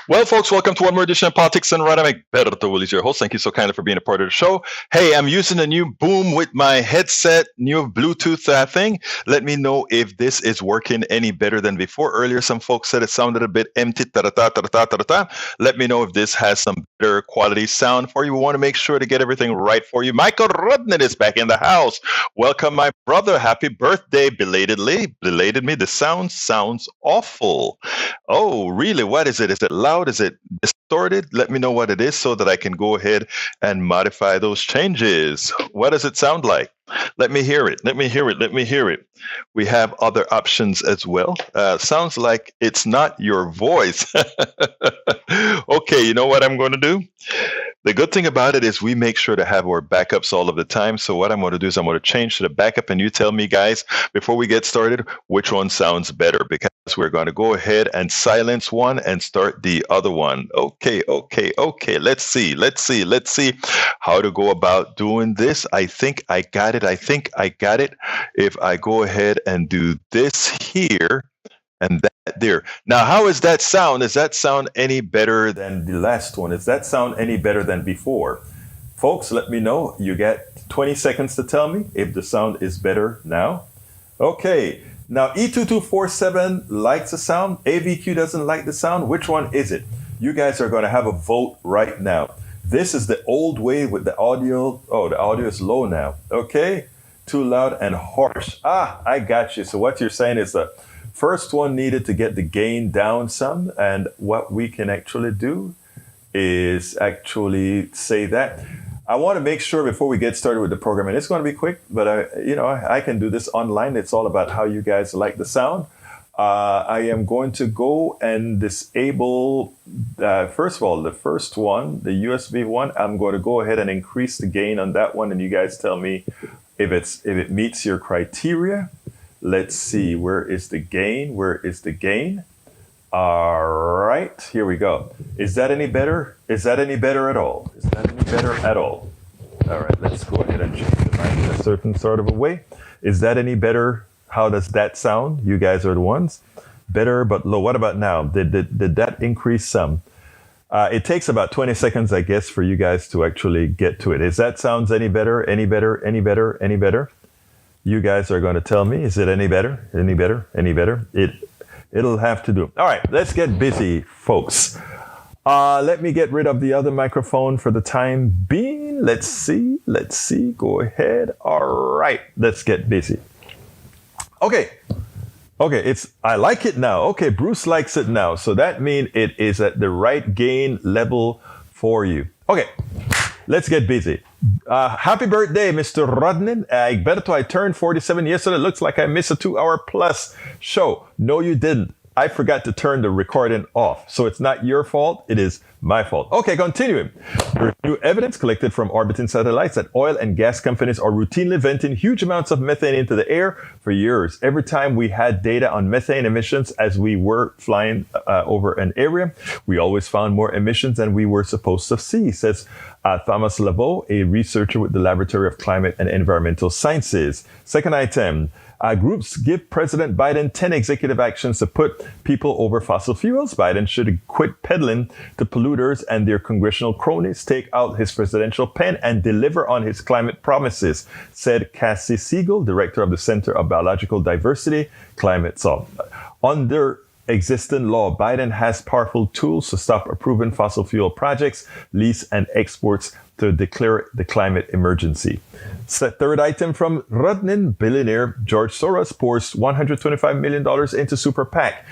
Well, folks, welcome to one more edition of Politics and Right. I'm Egberto Willis, your host. Thank you so kindly for being a part of the show. Hey, I'm using a new boom with my headset, new Bluetooth thing. Let me know if this is working any better than before. Earlier, some folks said it sounded a bit empty. Ta-da-ta, ta-da-ta, ta-da-ta. Let me know if this has some better quality sound for you. We want to make sure to get everything right for you. Michael Rudnin is back in the house. Welcome, my brother. Happy birthday, belatedly. Belated me. The sound sounds awful. Oh, really? What is it? Is it loud? Is it distorted? Let me know what it is so that I can go ahead and modify those changes. What does it sound like? Let me hear it. Let me hear it. Let me hear it. We have other options as well. Sounds like it's not your voice. Okay, you know what I'm going to do? The good thing about it is we make sure to have our backups all of the time. So what I'm going to do is I'm going to change to the backup, and you tell me, guys, before we get started, which one sounds better, because we're going to go ahead and silence one and start the other one. Okay, okay, okay. Let's see. Let's see how to go about doing this. I think I got it. I think I got it. If I go ahead and do this here, and that there. Now, how is that sound? Does that sound any better than the last one? Does that sound any better than before? Folks, let me know. You get 20 seconds to tell me if the sound is better now. Okay. Now, E2247 likes the sound. AVQ doesn't like the sound. Which one is it? You guys are going to have a vote right now. This is the old way with the audio. Oh, the audio is low now. Okay. Too loud and harsh. Ah, I got you. So what you're saying is that first one needed to get the gain down some, and what we can actually do is actually say that. I want to make sure before we get started with the program, and it's going to be quick, but I can do this online. It's all about how you guys like the sound. I am going to go and disable, first of all, the first one, the USB one. I'm going to go ahead and increase the gain on that one, and you guys tell me if it meets your criteria. Let's see, where is the gain? Where is the gain? All right, here we go. Is that any better? Is that any better at all? Is that any better at all? All right, let's go ahead and change the mic in a certain sort of a way. Is that any better? How does that sound? You guys are the ones. Better but low. What about now? Did that increase some? It takes about 20 seconds, I guess, for you guys to actually get to it. Is that sounds any better? Any better? Any better? Any better? You guys are going to tell me, is it any better? Any better? Any better? It'll have to do. All right, let's get busy, folks. Let me get rid of the other microphone for the time being. Let's see. Go ahead. All right, let's get busy. Okay, I like it now. Okay, Bruce likes it now. So that means it is at the right gain level for you. Okay, let's get busy. Happy birthday, Mr. Rodnin. Egberto, I turned 47 yesterday. Looks like I missed a 2-hour plus show. No, you didn't. I forgot to turn the recording off. So it's not your fault. It is my fault. Okay, continuing. There's new evidence collected from orbiting satellites that oil and gas companies are routinely venting huge amounts of methane into the air for years. Every time we had data on methane emissions as we were flying over an area, we always found more emissions than we were supposed to see, says Thomas Laveau, a researcher with the Laboratory of Climate and Environmental Sciences. Second item. Groups give President Biden 10 executive actions to put people over fossil fuels. Biden should quit peddling to polluters and their congressional cronies, take out his presidential pen, and deliver on his climate promises, said Cassie Siegel, director of the Center of Biological Diversity, Climate Solve. Under existing law, Biden has powerful tools to stop approving fossil fuel projects, lease, and exports to declare the climate emergency. So third item from Rudnin, billionaire George Soros pours $125 million into Super PAC.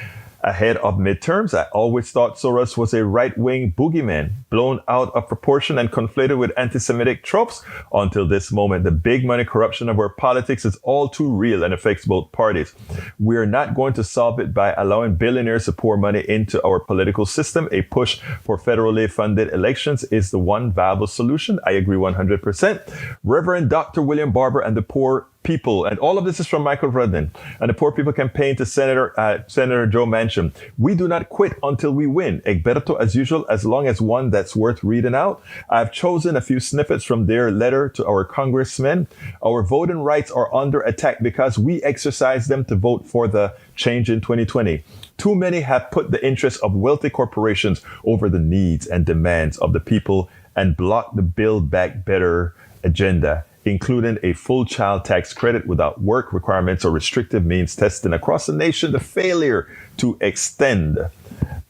Ahead of midterms, I always thought Soros was a right-wing boogeyman, blown out of proportion and conflated with anti-Semitic tropes. Until this moment, the big money corruption of our politics is all too real and affects both parties. We're not going to solve it by allowing billionaires to pour money into our political system. A push for federally funded elections is the one viable solution. I agree 100%. Reverend Dr. William Barber and the poor people, and all of this is from Michael Rudnin, and the Poor People campaign to Senator Joe Manchin. We do not quit until we win. Egberto, as usual, as long as one that's worth reading out. I've chosen a few snippets from their letter to our congressmen. Our voting rights are under attack because we exercise them to vote for the change in 2020. Too many have put the interests of wealthy corporations over the needs and demands of the people and blocked the Build Back Better agenda, including a full child tax credit without work requirements or restrictive means testing across the nation. The failure to extend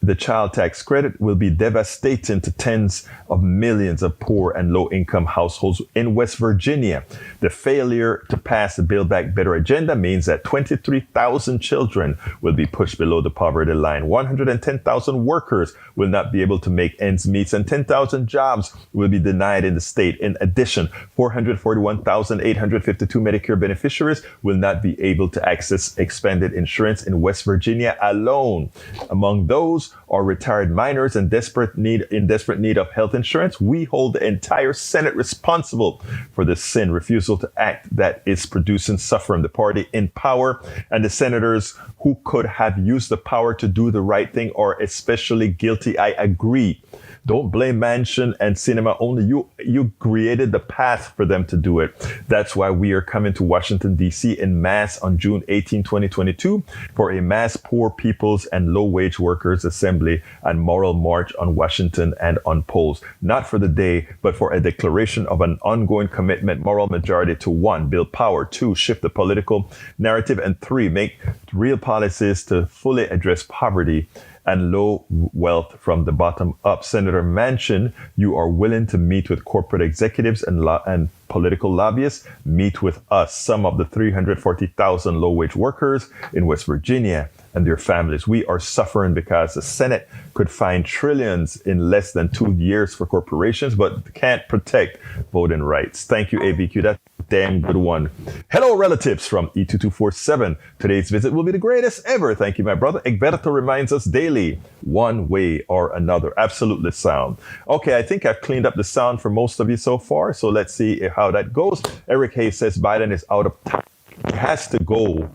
the child tax credit will be devastating to tens of millions of poor and low-income households in West Virginia. The failure to pass the Build Back Better agenda means that 23,000 children will be pushed below the poverty line. 110,000 workers will not be able to make ends meet, and 10,000 jobs will be denied in the state. In addition, 441,852 Medicare beneficiaries will not be able to access expanded insurance in West Virginia alone. Among those are retired minors in desperate need of health insurance. We hold the entire Senate responsible for the sin, refusal to act that is producing suffering. The party in power and the senators who could have used the power to do the right thing are especially guilty. I agree. Don't blame Manchin and Sinema. Only you created the path for them to do it. That's why we are coming to Washington, D.C. in mass on June 18, 2022 for a mass poor people's and low-wage workers assembly and moral march on Washington and on polls. Not for the day, but for a declaration of an ongoing commitment, moral majority to 1, build power, 2, shift the political narrative, and 3, make real policies to fully address poverty and low wealth from the bottom up. Senator Manchin, you are willing to meet with corporate executives and political lobbyists. Meet with us, some of the 340,000 low-wage workers in West Virginia and their families. We are suffering because the Senate could find trillions in less than 2 years for corporations, but can't protect voting rights. Thank you, ABQ. That's a damn good one. Hello, relatives from E2247. Today's visit will be the greatest ever. Thank you, my brother. Egberto reminds us daily, one way or another. Absolutely sound. Okay, I think I've cleaned up the sound for most of you so far, so let's see how that goes. Eric Hayes says Biden is out of time. He has to go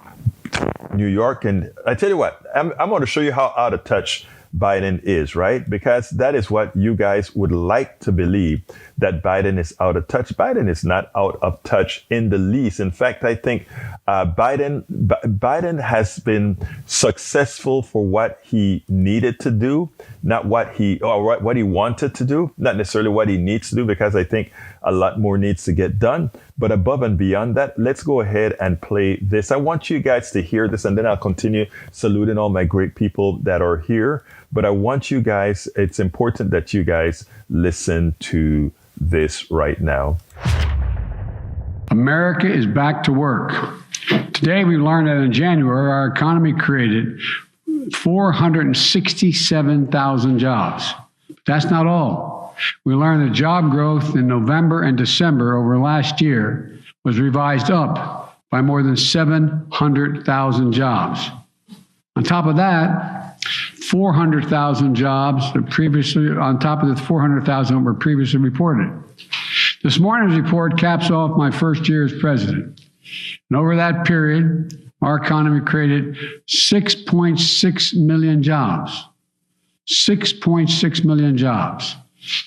to New York. And I tell you what, I'm going to show you how out of touch Biden is, right? Because that is what you guys would like to believe, that Biden is out of touch. Biden is not out of touch in the least. In fact, I think Biden has been successful for what he needed to do, not what he wanted to do, not necessarily what he needs to do, because I think a lot more needs to get done. But above and beyond that, let's go ahead and play this. I want you guys to hear this, and then I'll continue saluting all my great people that are here. But I want you guys, it's important that you guys listen to this right now. America is back to work. Today, we learned that in January, our economy created 467,000 jobs. That's not all. We learned that job growth in November and December over last year was revised up by more than 700,000 jobs. On top of that, 400,000 jobs on top of the 400,000 that were previously reported. This morning's report caps off my first year as president. And over that period, our economy created 6.6 million jobs. 6.6 million jobs.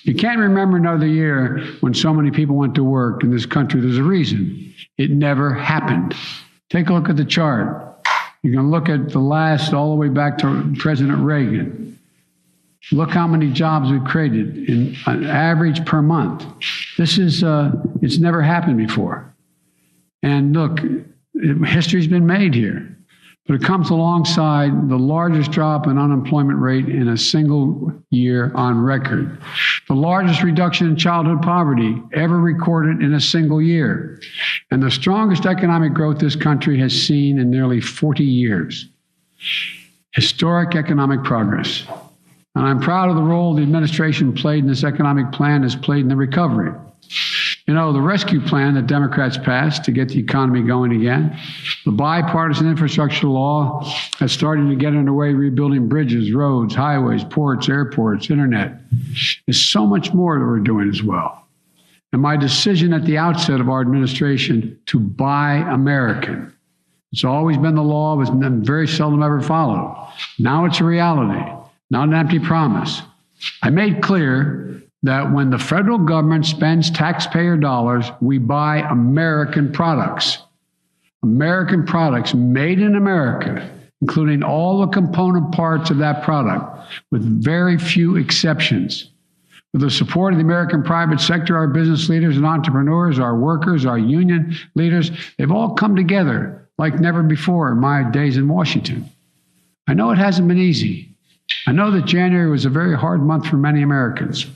You can't remember another year when so many people went to work in this country. There's a reason. It never happened. Take a look at the chart. You can look at the last, all the way back to President Reagan. Look how many jobs we've created in an average per month. This is, it's never happened before. And look, history's been made here. But it comes alongside the largest drop in unemployment rate in a single year on record, the largest reduction in childhood poverty ever recorded in a single year, and the strongest economic growth this country has seen in nearly 40 years. Historic economic progress. And I'm proud of the role the administration played in this economic plan has played in the recovery. You know, the rescue plan that Democrats passed to get the economy going again, the bipartisan infrastructure law that's starting to get underway, rebuilding bridges, roads, highways, ports, airports, internet. There's so much more that we're doing as well. and my decision at the outset of our administration to buy American. It's always been the law, it's been very seldom ever followed. Now it's a reality, not an empty promise. I made clear that when the federal government spends taxpayer dollars, we buy American products. American products made in America, including all the component parts of that product, with very few exceptions. With the support of the American private sector, our business leaders and entrepreneurs, our workers, our union leaders, they've all come together like never before in my days in Washington. I know it hasn't been easy. I know that January was a very hard month for many Americans.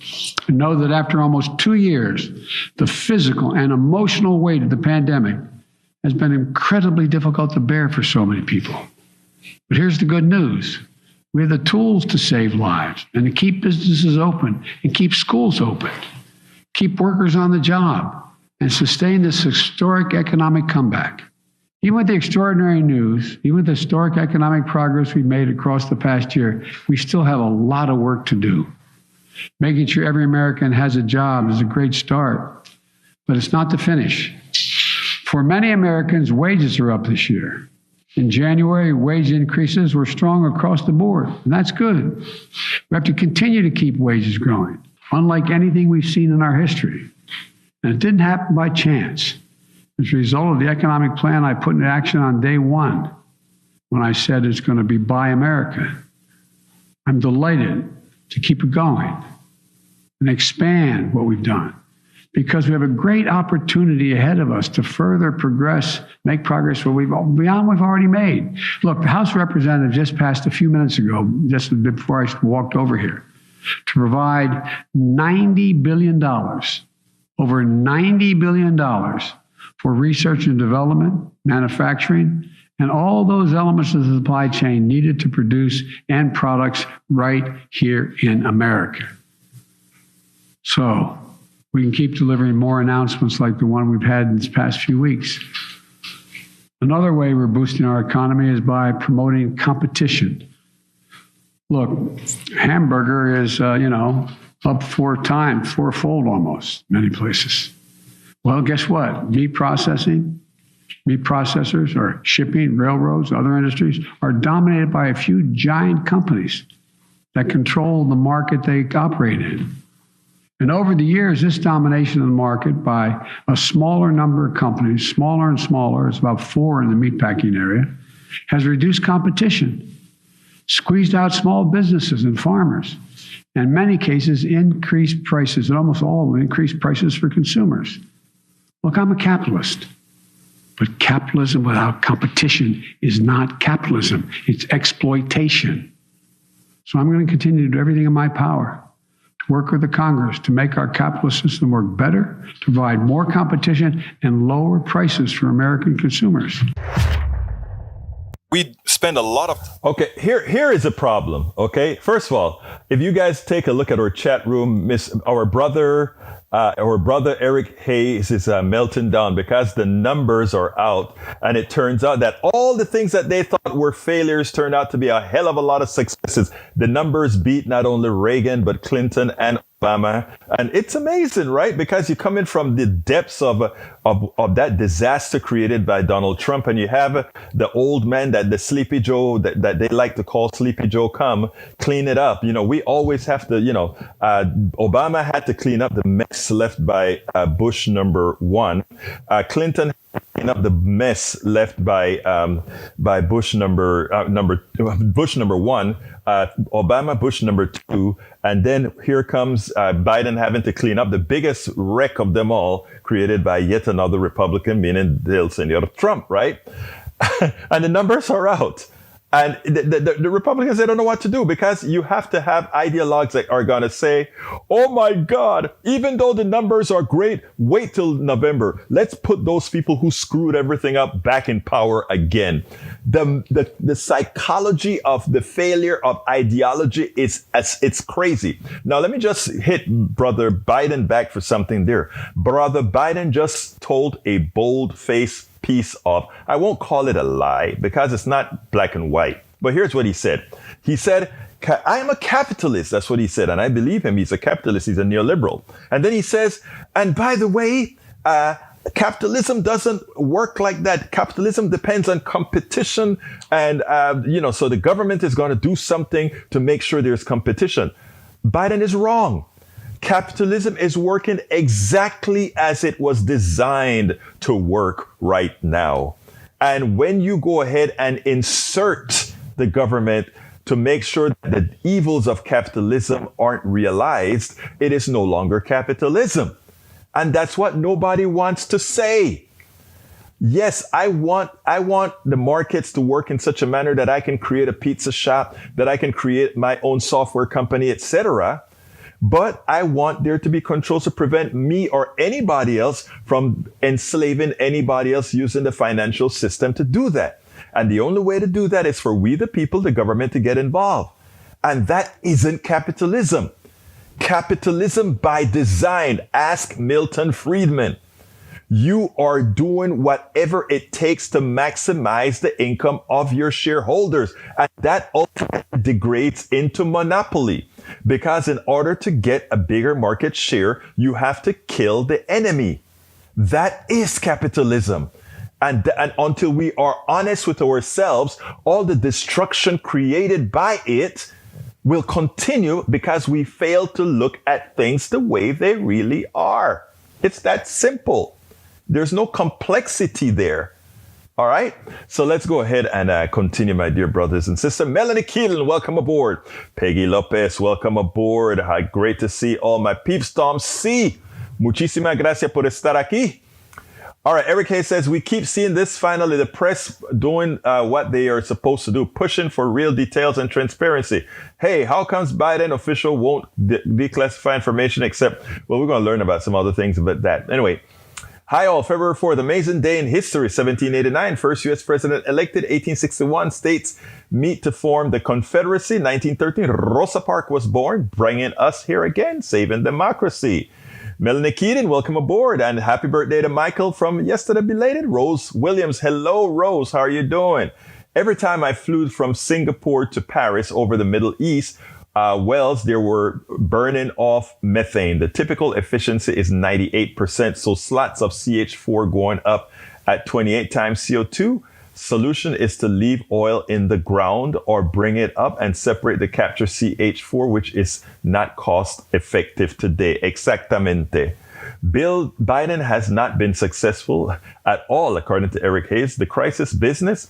I know that after almost 2 years, the physical and emotional weight of the pandemic has been incredibly difficult to bear for so many people. But here's the good news. We have the tools to save lives and to keep businesses open and keep schools open, keep workers on the job, and sustain this historic economic comeback. Even with the extraordinary news, even with the historic economic progress we've made across the past year, we still have a lot of work to do. Making sure every American has a job is a great start, but it's not the finish. For many Americans, wages are up this year. In January, wage increases were strong across the board, and that's good. We have to continue to keep wages growing, unlike anything we've seen in our history. And it didn't happen by chance. As a result of the economic plan I put into action on day one, when I said it's going to be Buy America. I'm delighted to keep it going and expand what we've done, because we have a great opportunity ahead of us to further progress, make progress beyond what we've already made. Look, the House of Representatives just passed a few minutes ago, just before I walked over here, to provide $90 billion, over $90 billion for research and development, manufacturing, and all those elements of the supply chain needed to produce end products right here in America. So we can keep delivering more announcements like the one we've had in these past few weeks. Another way we're boosting our economy is by promoting competition. Look, hamburger is, up fourfold almost, many places. Well, guess what? Meat processors, or shipping, railroads, other industries are dominated by a few giant companies that control the market they operate in. And over the years, this domination of the market by a smaller number of companies, smaller and smaller, it's about 4 in the meatpacking area, has reduced competition, squeezed out small businesses and farmers, and in many cases increased prices, and almost all of them increased prices for consumers. Look, I'm a capitalist, but capitalism without competition is not capitalism. It's exploitation. So I'm going to continue to do everything in my power to work with the Congress to make our capitalist system work better, to provide more competition and lower prices for American consumers. We spend a lot of... Okay, here is a problem, okay? First of all, if you guys take a look at our chat room, our brother Eric Hayes is melting down because the numbers are out, and it turns out that all the things that they thought were failures turned out to be a hell of a lot of successes. The numbers beat not only Reagan, but Clinton and Obama. And it's amazing, right? Because you come in from the depths of that disaster created by Donald Trump, and you have the old man, that the Sleepy Joe that they like to call Sleepy Joe, come clean it up. We always have to, Obama had to clean up the mess left by Bush number 1. Clinton clean up the mess left by Bush number 1. Obama, Bush number 2, and then here comes Biden having to clean up the biggest wreck of them all, created by yet another Republican, meaning they'll send you out of Trump, right? And the numbers are out. And the Republicans, they don't know what to do, because you have to have ideologues that are going to say, oh my God, even though the numbers are great, wait till November. Let's put those people who screwed everything up back in power again. The psychology of the failure of ideology it's crazy. Now, let me just hit Brother Biden back for something there. Brother Biden just told a bold-faced piece of, I won't call it a lie because it's not black and white, But here's what he said. He said, I am a capitalist. That's what he said. And I believe him. He's a capitalist. He's a neoliberal. And then he says, and by the way, capitalism doesn't work like that. Capitalism depends on competition. And, so the government is going to do something to make sure there's competition. Biden is wrong. Capitalism is working exactly as it was designed to work right now. And when you go ahead and insert the government to make sure that the evils of capitalism aren't realized, it is no longer capitalism. And that's what nobody wants to say. Yes, I want the markets to work in such a manner that I can create a pizza shop, that I can create my own software company, etc. But I want there to be controls to prevent me or anybody else from enslaving anybody else using the financial system to do that. And the only way to do that is for we, the people, the government, to get involved. And that isn't capitalism. Capitalism by design. Ask Milton Friedman. You are doing whatever it takes to maximize the income of your shareholders. And that ultimately degrades into monopoly. Because in order to get a bigger market share, you have to kill the enemy. That is capitalism. And until we are honest with ourselves, all the destruction created by it will continue because we fail to look at things the way they really are. It's that simple. There's no complexity there. All right. So let's go ahead and continue, my dear brothers and sisters. Melanie Keelan, welcome aboard. Peggy Lopez, welcome aboard. How great to see all my peeps. Tom C. Muchísimas gracias por estar aquí. All right. Eric Hayes says, we keep seeing this finally, the press doing what they are supposed to do, pushing for real details and transparency. Hey, how comes Biden official won't declassify information except, well, we're going to learn about some other things about that. Anyway. Hi all, February 4th, amazing day in history, 1789, first U.S. president elected, 1861, states meet to form the Confederacy, 1913, Rosa Parks was born, bringing us here again, saving democracy. Melanie Keaton, welcome aboard, and happy birthday to Michael from yesterday belated, Rose Williams. Hello, Rose, how are you doing? Every time I flew from Singapore to Paris over the Middle East, wells, there were burning off methane. The typical efficiency is 98%. So slots of CH4 going up at 28 times CO2. Solution is to leave oil in the ground or bring it up and separate the capture CH4, which is not cost effective today. Exactamente. Bill Biden has not been successful at all, according to Eric Hayes. The crisis business,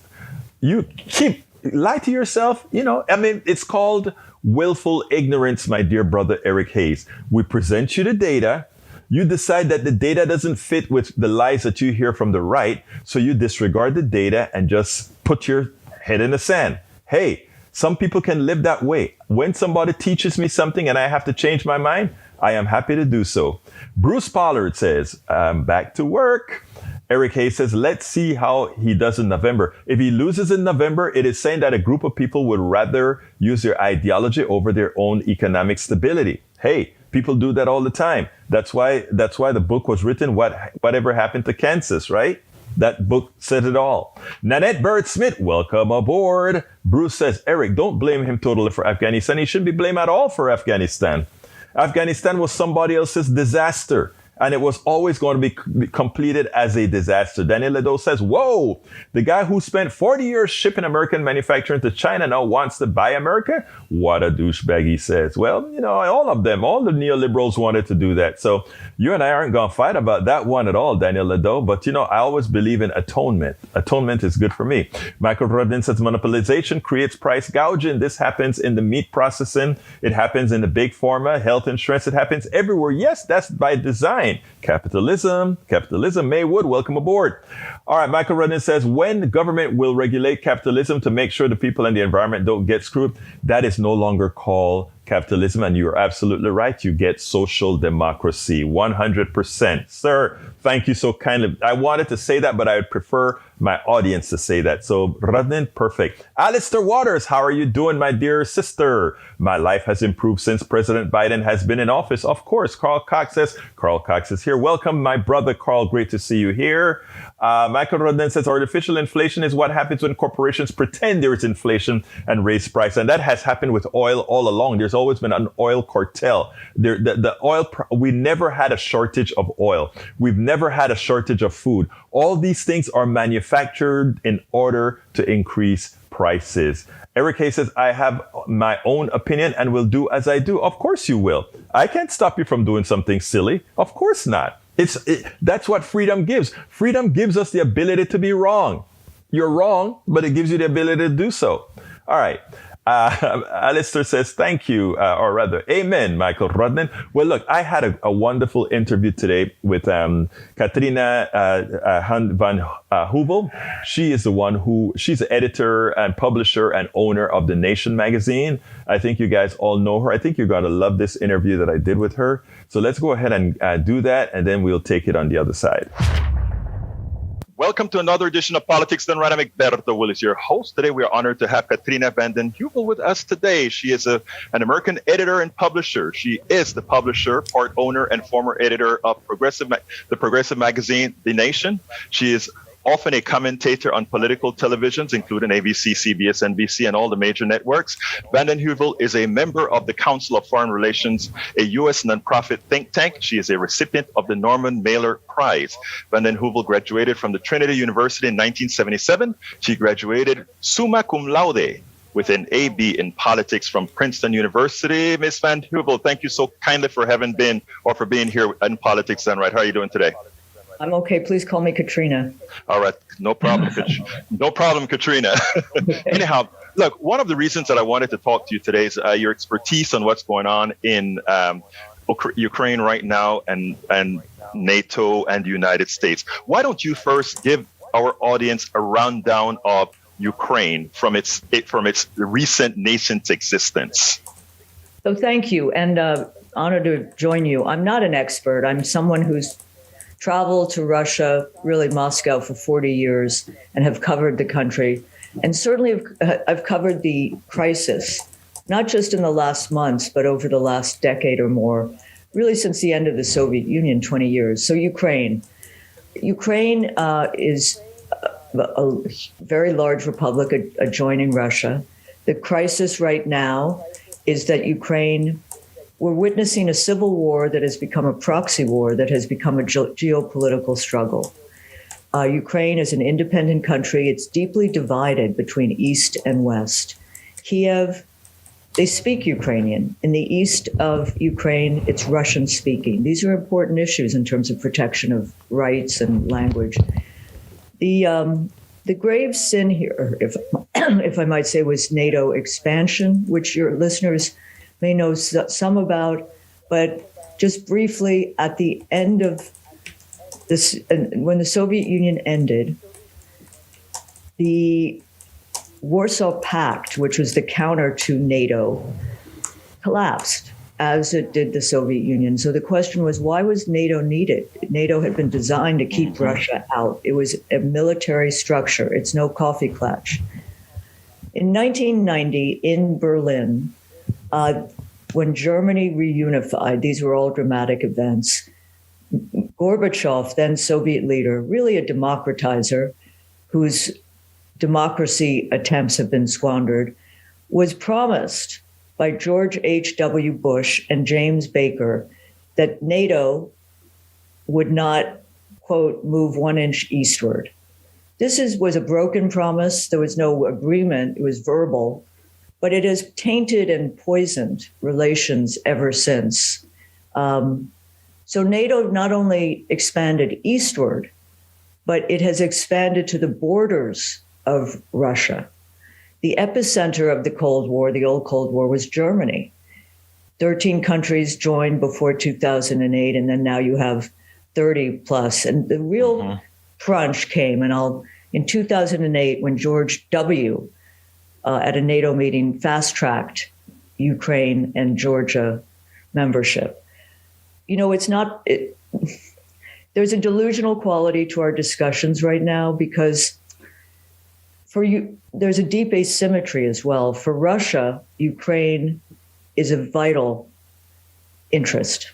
you keep lie to yourself. It's called willful ignorance, my dear brother Eric Hayes. We present you the data. You decide that the data doesn't fit with the lies that you hear from the right. So you disregard the data and just put your head in the sand. Hey, some people can live that way. When somebody teaches me something and I have to change my mind, I am happy to do so. Bruce Pollard says, I'm back to work. Eric Hayes says, let's see how he does in November. If he loses in November, it is saying that a group of people would rather use their ideology over their own economic stability. Hey, people do that all the time. That's why the book was written, Whatever Happened to Kansas, right? That book said it all. Nanette Bird Smith, welcome aboard. Bruce says, Eric, don't blame him totally for Afghanistan. He shouldn't be blamed at all for Afghanistan. Afghanistan was somebody else's disaster. And it was always going to be completed as a disaster. Daniel Ledo says, whoa, the guy who spent 40 years shipping American manufacturing to China now wants to buy America? What a douchebag, he says. Well, all of them, all the neoliberals wanted to do that. So you and I aren't going to fight about that one at all, Daniel Ledo. But, I always believe in atonement. Atonement is good for me. Michael Rodin says, monopolization creates price gouging. This happens in the meat processing. It happens in the big pharma, health insurance. It happens everywhere. Yes, that's by design. Capitalism. Maywood, welcome aboard. All right, Michael Rodin says, when the government will regulate capitalism to make sure the people and the environment don't get screwed, that is no longer called capitalism. And you're absolutely right. You get social democracy, 100%. Sir, thank you so kindly. I wanted to say that, but I would prefer my audience to say that. So, Radnin, perfect. Alistair Waters, how are you doing, my dear sister? My life has improved since President Biden has been in office. Of course, Carl Cox is here. Welcome, my brother Carl. Great to see you here. Michael Rodden says artificial inflation is what happens when corporations pretend there is inflation and raise price. And that has happened with oil all along. There's always been an oil cartel. We never had a shortage of oil. We've never had a shortage of food. All these things are manufactured in order to increase prices. Eric Hay says, I have my own opinion and will do as I do. Of course you will. I can't stop you from doing something silly. Of course not. That's what freedom gives. Freedom gives us the ability to be wrong. You're wrong, but it gives you the ability to do so. All right. Alistair says, thank you, or rather, amen, Michael Rodman. Well, look, I had a wonderful interview today with Katrina van Heuvel. She is the one she's the editor and publisher and owner of The Nation magazine. I think you guys all know her. I think you're going to love this interview that I did with her. So let's go ahead and do that, and then we'll take it on the other side. Welcome to another edition of Politics Done Right. I'm Egberto Willis, your host. Today, we are honored to have Katrina vanden Heuvel with us today. She is an American editor and publisher. She is the publisher, part owner, and former editor of the progressive magazine, The Nation. She is often a commentator on political televisions, including ABC, CBS, NBC, and all the major networks. Vanden Heuvel is a member of the Council of Foreign Relations, a U.S. nonprofit think tank. She is a recipient of the Norman Mailer Prize. Vanden Heuvel graduated from the Trinity University in 1977. She graduated summa cum laude with an AB in politics from Princeton University. Ms. Vanden Heuvel, thank you so kindly for being here in Politics Done Right. How are you doing today? I'm okay. Please call me Katrina. All right. No problem. No problem, Katrina. Anyhow, look, one of the reasons that I wanted to talk to you today is your expertise on what's going on in Ukraine right now and NATO and the United States. Why don't you first give our audience a rundown of Ukraine from its recent nascent existence? So thank you, and honored to join you. I'm not an expert. I'm someone who's traveled to Russia, really Moscow, for 40 years and have covered the country. And certainly I've covered the crisis, not just in the last months, but over the last decade or more, really since the end of the Soviet Union, 20 years. So Ukraine is a very large republic adjoining Russia. The crisis right now is that we're witnessing a civil war that has become a proxy war, that has become a geopolitical struggle. Ukraine is an independent country. It's deeply divided between East and West. Kiev, they speak Ukrainian. In the east of Ukraine, it's Russian speaking. These are important issues in terms of protection of rights and language. The grave sin here, if I might say, was NATO expansion, which your listeners may know some about, but just briefly, at the end of this, when the Soviet Union ended, the Warsaw Pact, which was the counter to NATO, collapsed, as it did the Soviet Union. So the question was, why was NATO needed? NATO had been designed to keep Russia out. It was a military structure. It's no coffee klatch. In 1990, in Berlin, when Germany reunified, these were all dramatic events. Gorbachev, then Soviet leader, really a democratizer whose democracy attempts have been squandered, was promised by George H.W. Bush and James Baker that NATO would not, quote, move 1 inch eastward. This was a broken promise. There was no agreement. It was verbal. But it has tainted and poisoned relations ever since. So NATO not only expanded eastward, but it has expanded to the borders of Russia. The epicenter of the Cold War, the old Cold War, was Germany. 13 countries joined before 2008, and then now you have 30 plus. And the real crunch came, in 2008, when George W., at a NATO meeting, fast-tracked Ukraine and Georgia membership. You know, there's a delusional quality to our discussions right now because for you, there's a deep asymmetry as well. For Russia, Ukraine is a vital interest.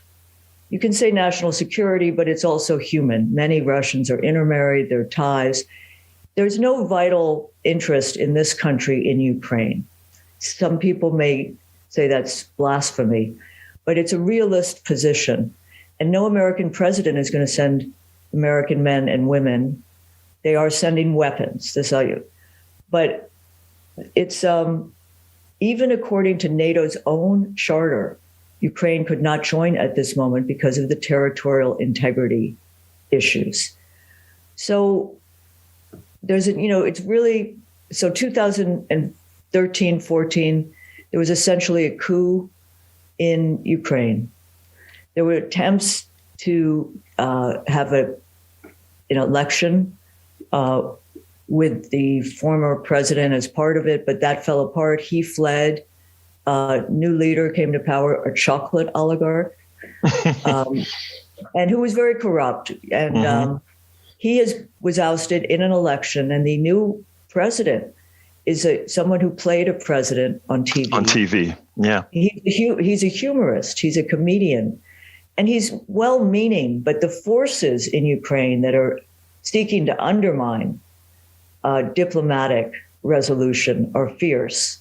You can say national security, but it's also human. Many Russians are intermarried, their ties. There's no vital interest in this country in Ukraine. Some people may say that's blasphemy, but it's a realist position. And no American president is going to send American men and women. They are sending weapons, this I you. But it's even according to NATO's own charter, Ukraine could not join at this moment because of the territorial integrity issues. So there's a, it's really, so 2013, 14, there was essentially a coup in Ukraine. There were attempts to have an election with the former president as part of it, but that fell apart. He fled. New leader came to power, a chocolate oligarch, and who was very corrupt. And he was ousted in an election, and the new president is someone who played a president on TV. On TV, yeah. He's a humorist. He's a comedian. And he's well-meaning, but the forces in Ukraine that are seeking to undermine diplomatic resolution are fierce.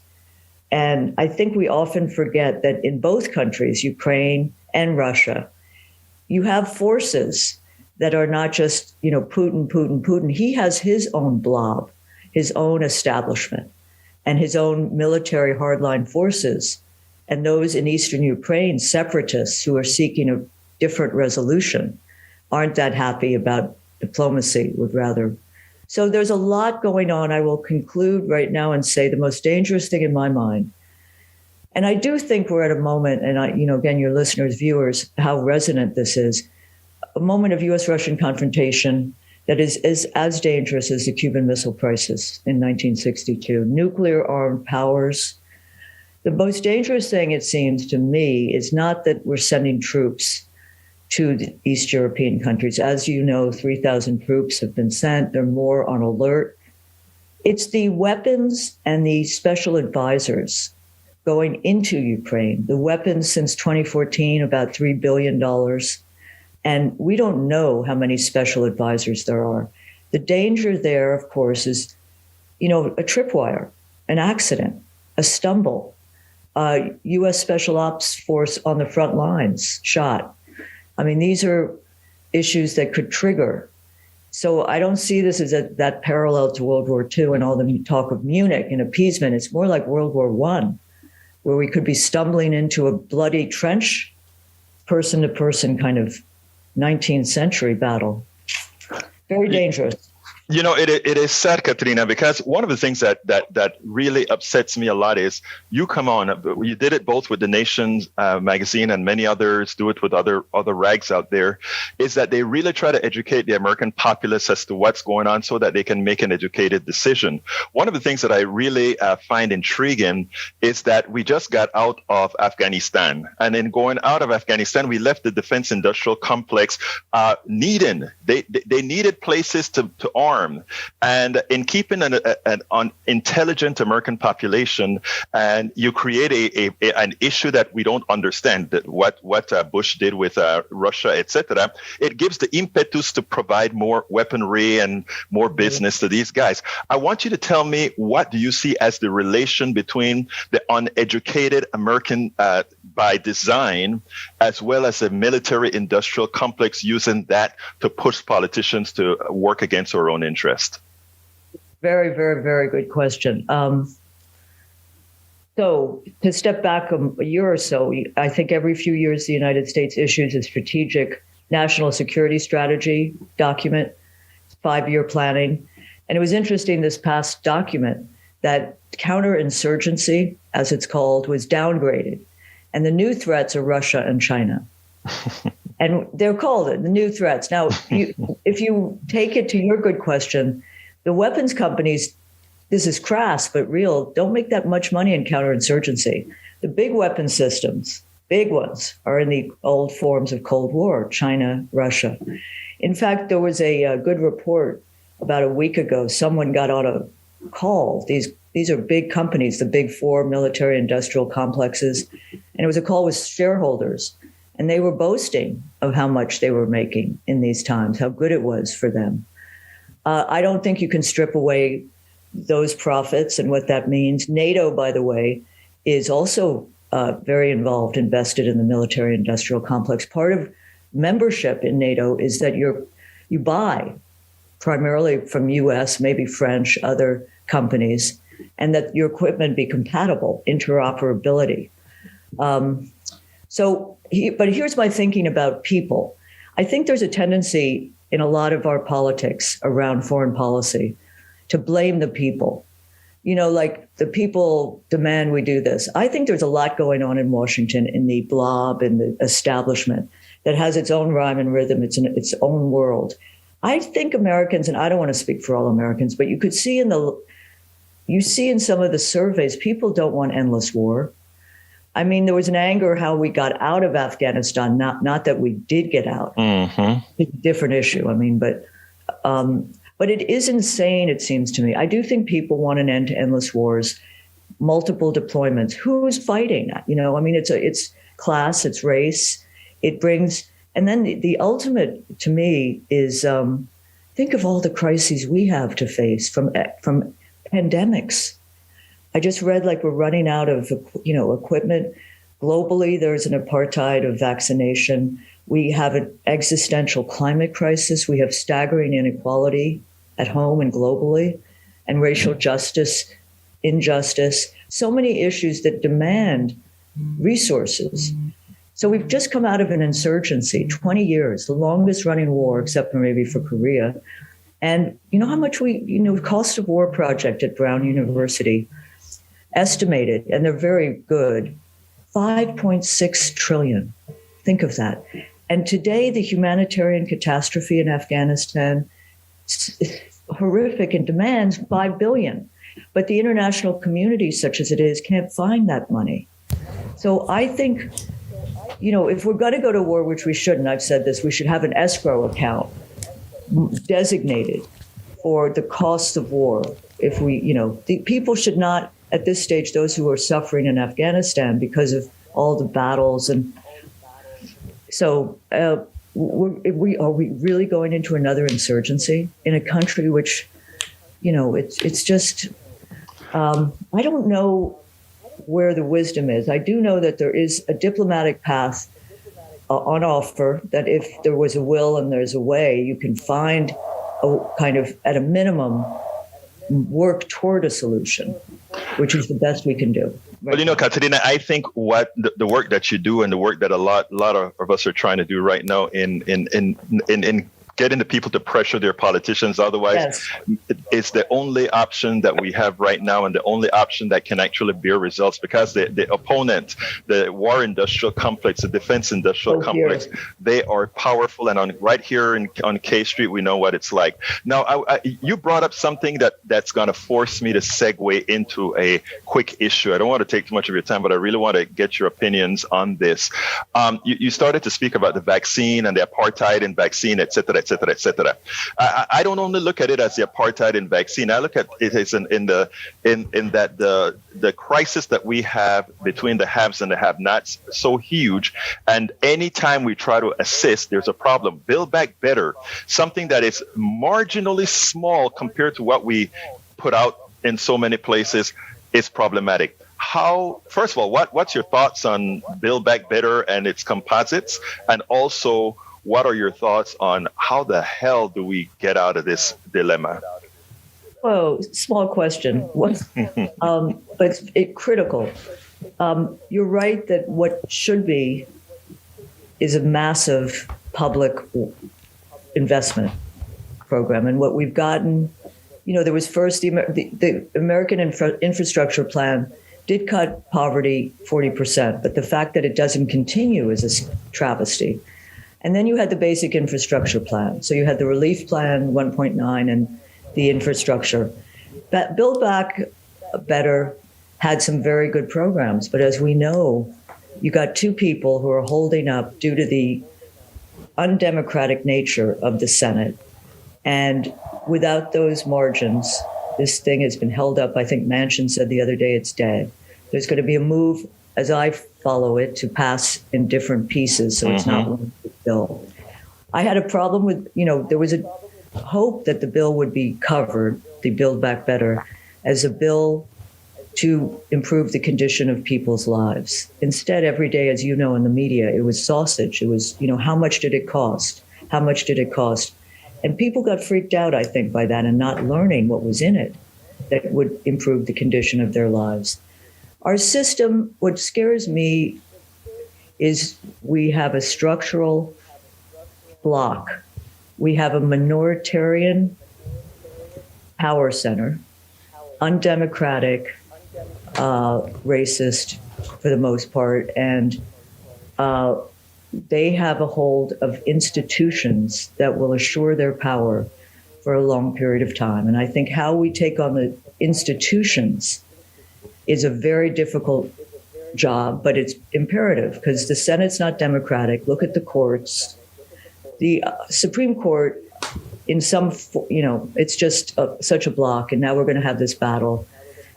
And I think we often forget that in both countries, Ukraine and Russia, you have forces that are not just, Putin. He has his own blob, his own establishment, and his own military hardline forces. And those in eastern Ukraine, separatists who are seeking a different resolution, aren't that happy about diplomacy, would rather. So there's a lot going on. I will conclude right now and say the most dangerous thing in my mind, and I do think we're at a moment, and again, your listeners, viewers, how resonant this is, a moment of U.S.-Russian confrontation that is as dangerous as the Cuban Missile Crisis in 1962. Nuclear armed powers. The most dangerous thing, it seems to me, is not that we're sending troops to the East European countries. As you know, 3,000 troops have been sent. They're more on alert. It's the weapons and the special advisors going into Ukraine. The weapons since 2014, about $3 billion. And we don't know how many special advisors there are. The danger there, of course, is, a tripwire, an accident, a stumble, U.S. Special Ops Force on the front lines shot. I mean, these are issues that could trigger. So I don't see this as that parallel to World War II and all the talk of Munich and appeasement. It's more like World War I, where we could be stumbling into a bloody trench, person-to-person kind of 19th century battle. Very dangerous. It is sad, Katrina, because one of the things that really upsets me a lot is you come on, you did it both with the Nation's magazine and many others do it with other rags out there, is that they really try to educate the American populace as to what's going on so that they can make an educated decision. One of the things that I really find intriguing is that we just got out of Afghanistan. And in going out of Afghanistan, we left the defense industrial complex needing. They needed places to arm. And in keeping an intelligent American population, and you create an issue that we don't understand, that what Bush did with Russia, etc., it gives the impetus to provide more weaponry and more business to these guys. I want you to tell me, what do you see as the relation between the uneducated American by design, as well as a military industrial complex using that to push politicians to work against our own interest? Very, very, very good question. So to step back a year or so, I think every few years the United States issues a strategic national security strategy document, 5-year planning. And it was interesting, this past document, that counterinsurgency, as it's called, was downgraded. And the new threats are Russia and China. And they're called it, the new threats. Now, if you take it to your good question, the weapons companies, this is crass but real, don't make that much money in counterinsurgency. The big weapon systems, big ones, are in the old forms of Cold War, China, Russia. In fact, there was a good report about a week ago. Someone got on call. These are big companies, the big four military industrial complexes. And it was a call with shareholders. And they were boasting of how much they were making in these times, how good it was for them. I don't think you can strip away those profits and what that means. NATO, by the way, is also very involved, invested in the military industrial complex. Part of membership in NATO is that you buy primarily from US, maybe French, other companies, and that your equipment be compatible, interoperability. But here's my thinking about people. I think there's a tendency in a lot of our politics around foreign policy to blame the people. Like the people demand we do this. I think there's a lot going on in Washington, in the blob, in the establishment, that has its own rhyme and rhythm. It's in its own world. I think Americans, and I don't want to speak for all Americans, but you see in some of the surveys, people don't want endless war. I mean, there was an anger how we got out of Afghanistan, not that we did get out. Mm-hmm. It's a different issue. I mean, but it is insane, it seems to me. I do think people want an end to endless wars, multiple deployments. Who's fighting? I mean, it's class, it's race. It brings, and then the ultimate to me is think of all the crises we have to face from pandemics. I just read like we're running out of equipment. Globally, there's an apartheid of vaccination. We have an existential climate crisis. We have staggering inequality at home and globally, and racial justice, injustice. So many issues that demand resources. So we've just come out of an insurgency, 20 years, the longest running war, except for maybe for Korea. And you know how much cost of war project at Brown University estimated, and they're very good, 5.6 trillion. Think of that. And today, the humanitarian catastrophe in Afghanistan is horrific and demands 5 billion. But the international community, such as it is, can't find that money. So I think, if we're going to go to war, which we shouldn't, I've said this, we should have an escrow account designated for the cost of war. If the people should not, at this stage, those who are suffering in Afghanistan because of all the battles. And so are we really going into another insurgency in a country which, it's just, I don't know where the wisdom is. I do know that there is a diplomatic path on offer, that if there was a will and there's a way, you can find a kind of, at a minimum, work toward a solution, which is the best we can do. Right. Well, Katrina, I think what the work that you do and the work that a lot of us are trying to do right now in getting the people to pressure their politicians. Otherwise, yes, it's the only option that we have right now, and the only option that can actually bear results, because the opponent, the war industrial complex, the defense industrial complex, they are powerful. And right here on K Street, we know what it's like. Now, you brought up something that's going to force me to segue into a quick issue. I don't want to take too much of your time, but I really want to get your opinions on this. You started to speak about the vaccine and the apartheid in vaccine, et cetera, et cetera, et cetera. I don't only look at it as the apartheid in vaccine. I look at it as in that the crisis that we have between the haves and the have-nots is so huge. And anytime we try to assist, there's a problem. Build Back Better, something that is marginally small compared to what we put out in so many places, is problematic. First of all, what's your thoughts on Build Back Better and its composites? And also, what are your thoughts on how the hell do we get out of this dilemma? Whoa, small question, but it's critical. You're right that what should be is a massive public investment program. And what we've gotten, there was first the American Infrastructure Plan did cut poverty 40%, but the fact that it doesn't continue is a travesty. And then you had the basic infrastructure plan. So you had the relief plan 1.9 and the infrastructure. That Build Back Better had some very good programs. But as we know, you got two people who are holding up due to the undemocratic nature of the Senate. And without those margins, This thing has been held up. I think Manchin said the other day it's dead. There's going to be a move, as I follow it, to pass in different pieces, so it's not one big bill. I had a problem with, there was a hope that the bill would be covered, the Build Back Better, as a bill to improve the condition of people's lives. Instead, every day, as you know, in the media, it was sausage. It was, how much did it cost? How much did it cost? And people got freaked out, I think, by that and not learning what was in it that would improve the condition of their lives. Our system, what scares me is we have a structural block. We have a minoritarian power center, undemocratic, racist for the most part, and they have a hold of institutions that will assure their power for a long period of time. And I think how we take on the institutions is a very difficult job, but it's imperative because the Senate's not democratic. Look at the courts. The Supreme Court, in some, it's just such a block. And now we're going to have this battle.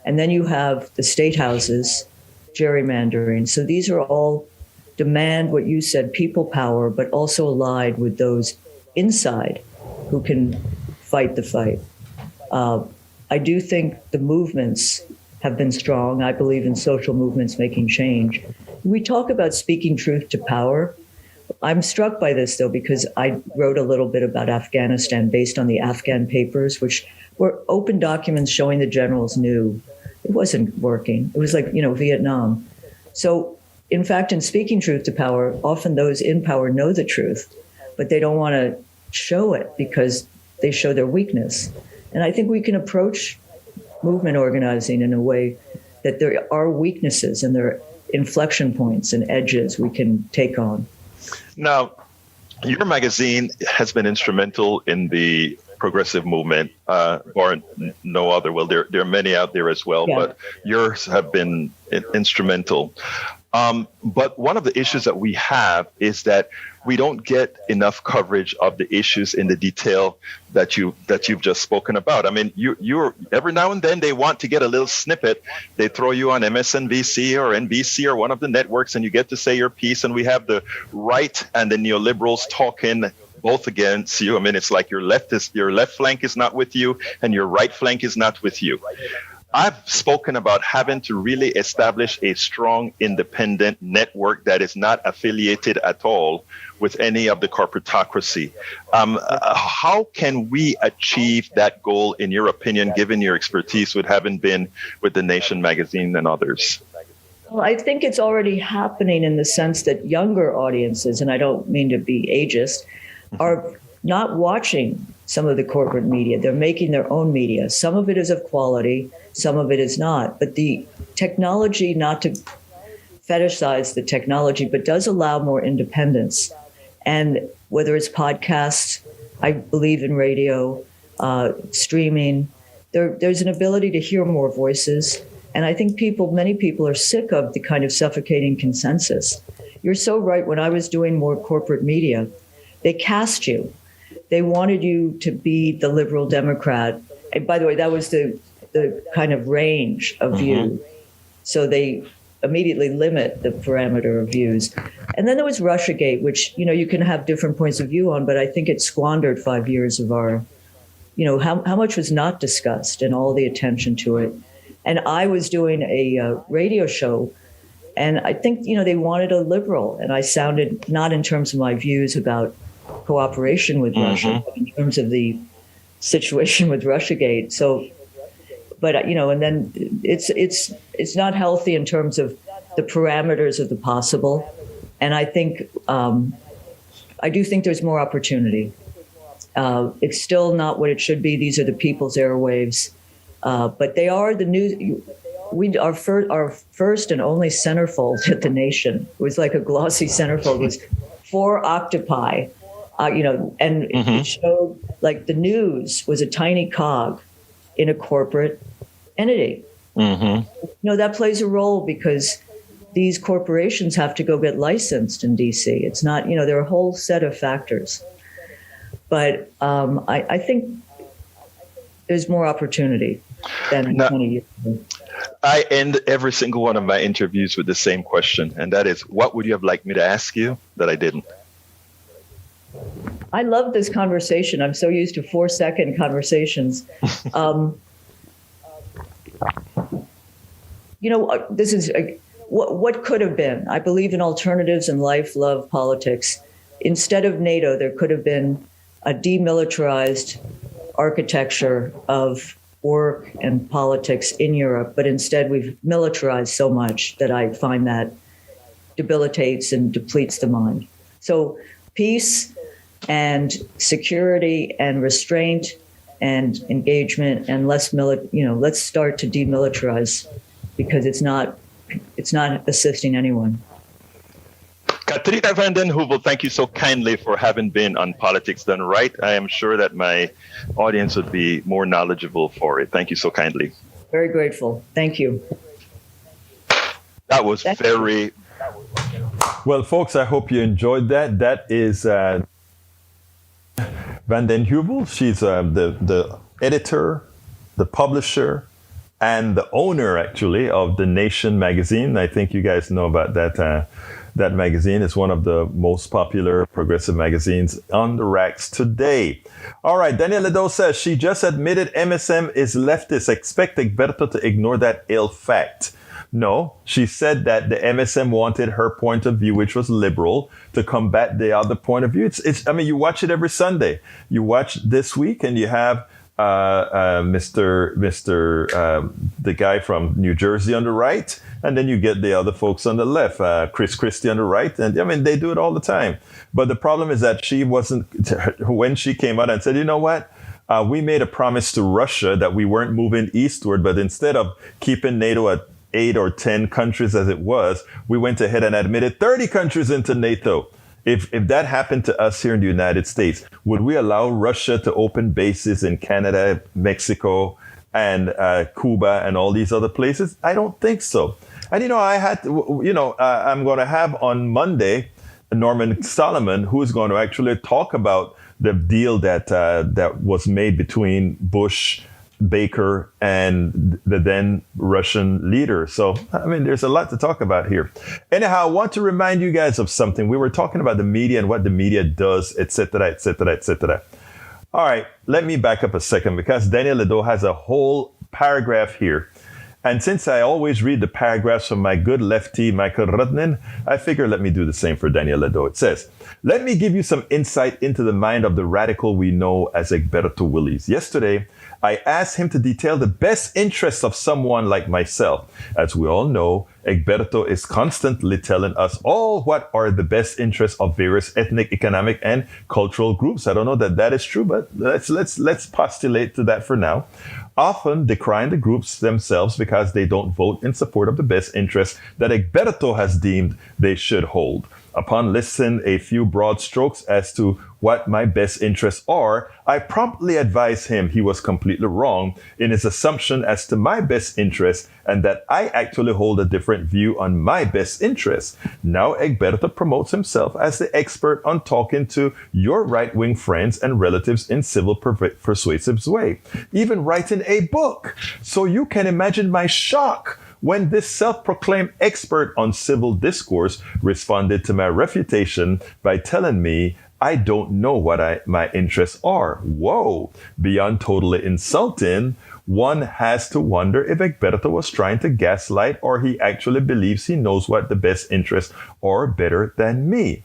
And then you have the state houses, gerrymandering. So these are all demand what you said, people power, but also allied with those inside who can fight the fight. I do think the movements have been strong. I believe in social movements making change. We talk about speaking truth to power. I'm struck by this, though, because I wrote a little bit about Afghanistan based on the Afghan papers, which were open documents showing the generals knew it wasn't working. It was like, Vietnam. So, in fact, in speaking truth to power, often those in power know the truth, but they don't want to show it because they show their weakness. And I think we can approach movement organizing in a way that there are weaknesses and there are inflection points and edges we can take on. Now, your magazine has been instrumental in the progressive movement, or no other. Well, there are many out there as well, but yours have been instrumental. But one of the issues that we have is that we don't get enough coverage of the issues in the detail that you've just spoken about. I mean, you're every now and then they want to get a little snippet. They throw you on MSNBC or NBC or one of the networks, and you get to say your piece. And we have the right and the neoliberals talking both against you. I mean, it's like your left flank is not with you, and your right flank is not with you. I've spoken about having to really establish a strong, independent network that is not affiliated at all with any of the corporatocracy. How can we achieve that goal, in your opinion, given your expertise with having been with The Nation magazine and others? Well, I think it's already happening in the sense that younger audiences, and I don't mean to be ageist, are not watching some of the corporate media. They're making their own media. Some of it is of quality, some of it is not. But the technology, not to fetishize the technology, but does allow more independence. And whether it's podcasts, I believe in radio, streaming, there's an ability to hear more voices. And I think many people are sick of the kind of suffocating consensus. You're so right. When I was doing more corporate media, they cast you. They wanted you to be the liberal Democrat. And by the way, that was the kind of range of view. So they immediately limit the parameter of views. And then there was Russiagate, which, you can have different points of view on, but I think it squandered 5 years of our, how much was not discussed and all the attention to it. And I was doing a radio show, and I think, they wanted a liberal. And I sounded not in terms of my views about cooperation with Russia, but in terms of the situation with Russiagate. So, but, and then it's not healthy in terms of the parameters of the possible. And I think, I do think there's more opportunity. It's still not what it should be. These are the people's airwaves. But they are the news. Our first and only centerfold at The Nation was like a glossy centerfold. It was 4 octopi, and it showed like the news was a tiny cog in a corporate entity. That plays a role because these corporations have to go get licensed in DC. It's not, there are a whole set of factors. But I think there's more opportunity. than No. 20 years ago. I end every single one of my interviews with the same question, and that is, what would you have liked me to ask you that I didn't? I love this conversation. I'm so used to 4-second conversations. This is what could have been. I believe in alternatives in life, love, politics. Instead of NATO, there could have been a demilitarized architecture of work and politics in Europe, but instead we've militarized so much that I find that debilitates and depletes the mind. So peace and security and restraint and engagement, and let's start to demilitarize, because it's not assisting anyone. Katrina vanden Heuvel, thank you so kindly for having been on Politics Done Right. I am sure that my audience would be more knowledgeable for it. Thank you so kindly. Very grateful. Thank you. That was very... Well, folks, I hope you enjoyed that. That is vanden Heuvel. She's the editor, the publisher, and the owner, actually, of The Nation magazine. I think you guys know about that. That magazine is one of the most popular progressive magazines on the racks today. All right, Danielle Ledo says she just admitted MSM is leftist. Expect Egberto to ignore that ill fact. No, she said that the MSM wanted her point of view, which was liberal, to combat the other point of view. I mean, you watch it every Sunday. You watch This Week, and you have the guy from New Jersey on the right, and then you get the other folks on the left, Chris Christie on the right, and I mean, they do it all the time. But the problem is that she wasn't, when she came out and said, you know what, we made a promise to Russia that we weren't moving eastward, but instead of keeping NATO at 8 or 10 countries as it was, we went ahead and admitted 30 countries into NATO. If that happened to us here in the United States, would we allow Russia to open bases in Canada, Mexico, and Cuba and all these other places? I don't think so. And, I'm going to have on Monday Norman Solomon, who's going to actually talk about the deal that was made between Bush, Baker, and the then Russian leader. So, I mean, there's a lot to talk about here. Anyhow, I want to remind you guys of something. We were talking about the media and what the media does, etc., etc., etc. All right, let me back up a second, because Daniel Ledo has a whole paragraph here. And since I always read the paragraphs from my good lefty, Michael Rudnin, I figure let me do the same for Daniel Ledo. It says, let me give you some insight into the mind of the radical we know as Egberto Willies. Yesterday, I asked him to detail the best interests of someone like myself. As we all know, Egberto is constantly telling us all what are the best interests of various ethnic, economic, and cultural groups. I don't know that is true, but let's postulate to that for now. Often decrying the groups themselves because they don't vote in support of the best interests that Egberto has deemed they should hold. Upon listing a few broad strokes as to what my best interests are, I promptly advised him he was completely wrong in his assumption as to my best interests, and that I actually hold a different view on my best interests. Now Egberto promotes himself as the expert on talking to your right-wing friends and relatives in civil persuasive way, even writing a book. So you can imagine my shock when this self-proclaimed expert on civil discourse responded to my refutation by telling me I don't know what my interests are. Whoa! Beyond totally insulting, one has to wonder if Egberto was trying to gaslight, or he actually believes he knows what the best interests are better than me.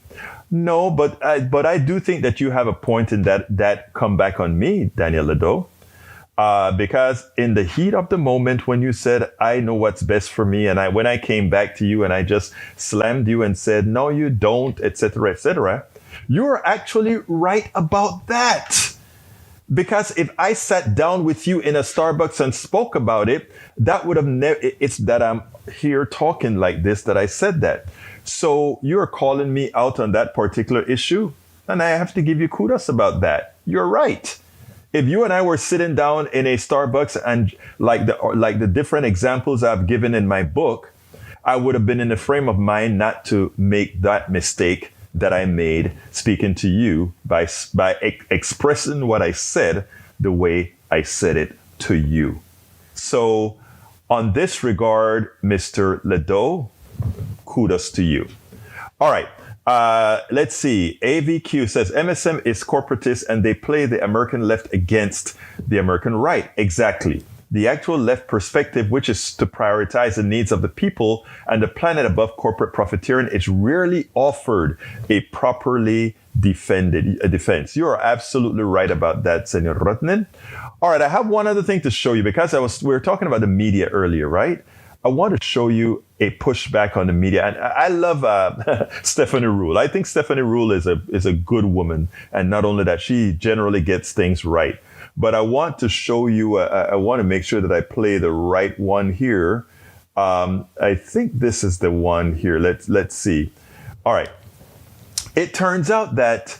No, but I do think that you have a point in that come back on me, Daniel Ledo. Because in the heat of the moment when you said, I know what's best for me, and when I came back to you and I just slammed you and said, no, you don't, etc., you're actually right about that. Because if I sat down with you in a Starbucks and spoke about it, that would have it's that I'm here talking like this that I said that. So you're calling me out on that particular issue, and I have to give you kudos about that. You're right. If you and I were sitting down in a Starbucks and like the different examples I've given in my book, I would have been in the frame of mind not to make that mistake that I made speaking to you by expressing what I said the way I said it to you. So on this regard, Mr. Ledo, kudos to you. All right. Let's see. AVQ says MSM is corporatist and they play the American left against the American right. Exactly. The actual left perspective, which is to prioritize the needs of the people and the planet above corporate profiteering, is rarely offered a properly defended defense. You are absolutely right about that, Senor Rotnen. All right, I have one other thing to show you because we were talking about the media earlier, right? I want to show you a pushback on the media. And I love Stephanie Rule. I think Stephanie Rule is a good woman. And not only that, she generally gets things right. But I want to show you, I want to make sure that I play the right one here. I think this is the one here. Let's see. All right. It turns out that,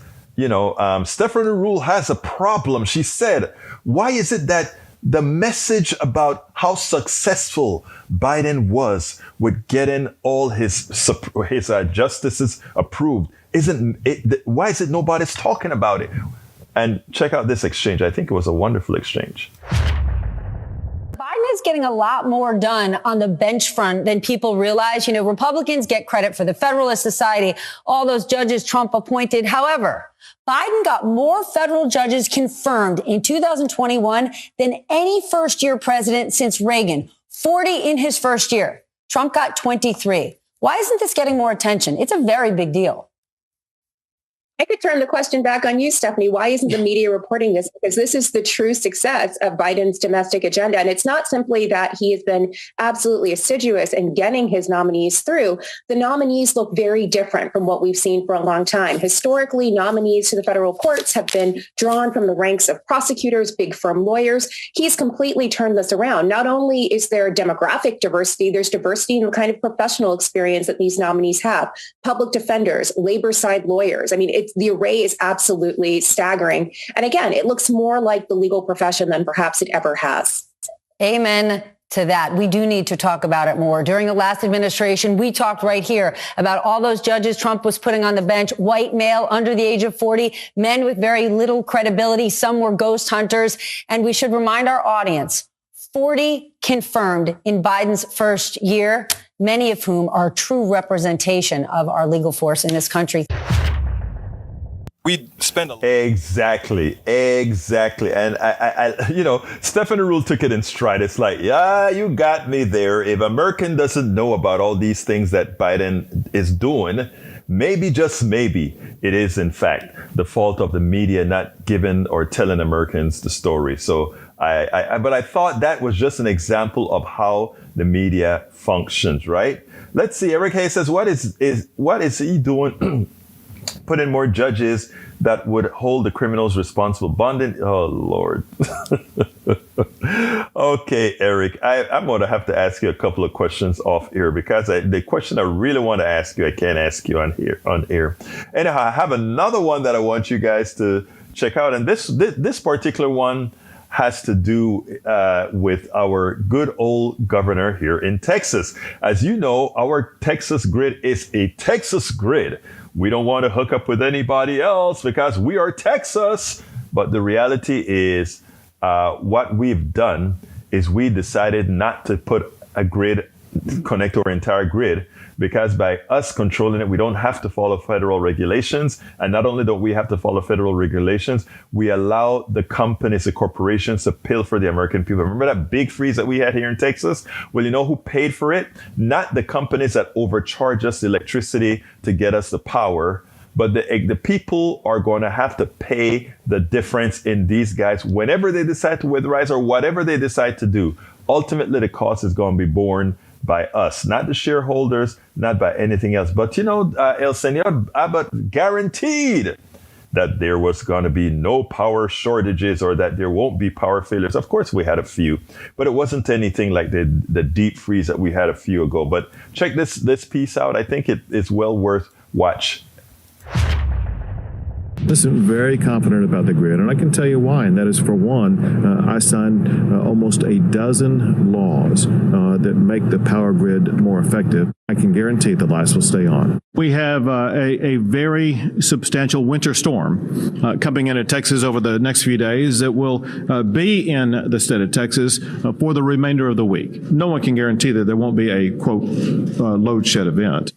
Stephanie Rule has a problem. She said, why is it that the message about how successful Biden was with getting all his justices approved why is it nobody's talking about it? And check out this exchange. I think it was a wonderful exchange. Biden is getting a lot more done on the bench front than people realize. Republicans get credit for the Federalist Society, all those judges Trump appointed. However, Biden got more federal judges confirmed in 2021 than any first-year president since Reagan, 40 in his first year. Trump got 23. Why isn't this getting more attention? It's a very big deal. I could turn the question back on you, Stephanie. Why isn't the media reporting this? Because this is the true success of Biden's domestic agenda. And it's not simply that he has been absolutely assiduous in getting his nominees through. The nominees look very different from what we've seen for a long time. Historically, nominees to the federal courts have been drawn from the ranks of prosecutors, big firm lawyers. He's completely turned this around. Not only is there demographic diversity, there's diversity in the kind of professional experience that these nominees have. Public defenders, labor side lawyers. I mean, the array is absolutely staggering. And again, it looks more like the legal profession than perhaps it ever has. Amen to that. We do need to talk about it more. During the last administration, we talked right here about all those judges Trump was putting on the bench, white male under the age of 40, men with very little credibility. Some were ghost hunters. And we should remind our audience, 40 confirmed in Biden's first year, many of whom are true representation of our legal force in this country. We spend Exactly. And I Stephanie Rule took it in stride. It's like, yeah, you got me there. If American doesn't know about all these things that Biden is doing, maybe, just maybe, it is in fact the fault of the media not giving or telling Americans the story. So but I thought that was just an example of how the media functions, right? Let's see. Eric Hayes says, what is he doing? Put in more judges that would hold the criminals responsible. Vanden, oh Lord. Okay, Eric, I'm going to have to ask you a couple of questions off air because the question I really want to ask you, I can't ask you on air. Anyhow, I have another one that I want you guys to check out, and this particular one has to do with our good old governor here in Texas. As you know, our Texas grid is a Texas grid. We don't want to hook up with anybody else because we are Texas. But the reality is what we've done is we decided not to put a grid, connect our entire grid, because by us controlling it, we don't have to follow federal regulations. And not only don't we have to follow federal regulations, we allow the companies, the corporations to pilfer the American people. Remember that big freeze that we had here in Texas? Well, you know who paid for it? Not the companies that overcharge us the electricity to get us the power, but the people are going to have to pay the difference in these guys whenever they decide to weatherize or whatever they decide to do. Ultimately, the cost is going to be borne by us, not the shareholders, not by anything else. But El Senor Abbott guaranteed that there was going to be no power shortages or that there won't be power failures. Of course, we had a few, but it wasn't anything like the deep freeze that we had a few ago. But check this piece out. I think it is well worth watch. Listen, very confident about the grid, and I can tell you why, and that is, for one, I signed almost a dozen laws that make the power grid more effective. I can guarantee the lights will stay on. We have a very substantial winter storm coming into Texas over the next few days that will be in the state of Texas for the remainder of the week. No one can guarantee that there won't be a, quote, load shed event.